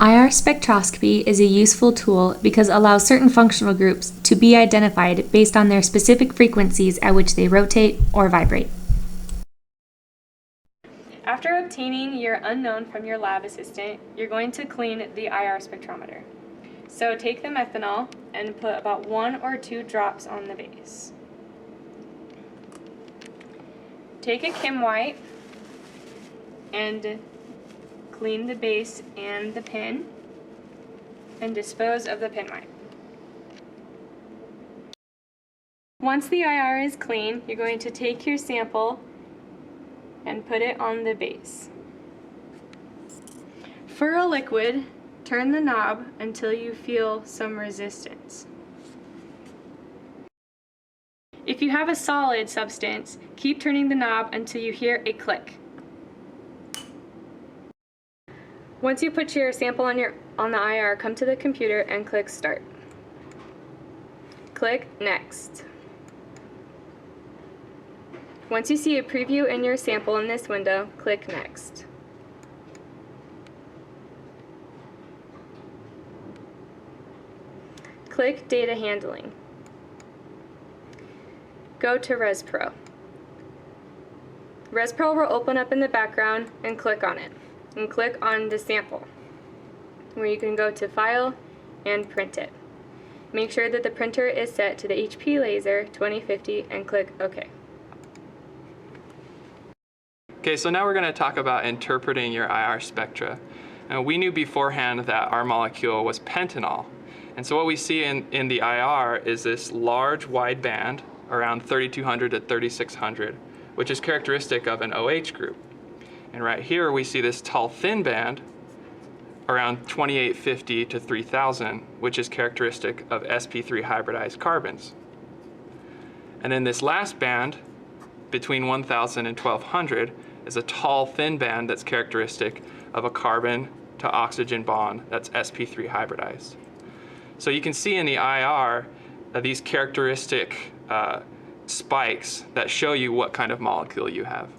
IR spectroscopy is a useful tool because it allows certain functional groups to be identified based on their specific frequencies at which they rotate or vibrate. After obtaining your unknown from your lab assistant, you're going to clean the IR spectrometer. So take the methanol and put about 1 or 2 drops on the base. Take a Kim wipe and clean the base and the pin and dispose of the pin wipe. Once the IR is clean, you're going to take your sample and put it on the base. For a liquid, turn the knob until you feel some resistance. If you have a solid substance, keep turning the knob until you hear a click. Once you put your sample on the IR, come to the computer and click Start. Click Next. Once you see a preview in your sample in this window, click Next. Click Data Handling. Go to ResPro. ResPro will open up in the background and click on it. And click on the sample, where you can go to File and Print it. Make sure that the printer is set to the HP Laser 2050 and click OK. Okay, so now we're going to talk about interpreting your IR spectra. We knew beforehand that our molecule was pentanol. And so what we see in the IR is this large wide band around 3200 to 3600, which is characteristic of an OH group. And right here we see this tall thin band around 2850 to 3000, which is characteristic of sp3 hybridized carbons. And then this last band between 1000 and 1200 is a tall thin band that's characteristic of a carbon to oxygen bond that's sp3 hybridized. So you can see in the IR these characteristic spikes that show you what kind of molecule you have.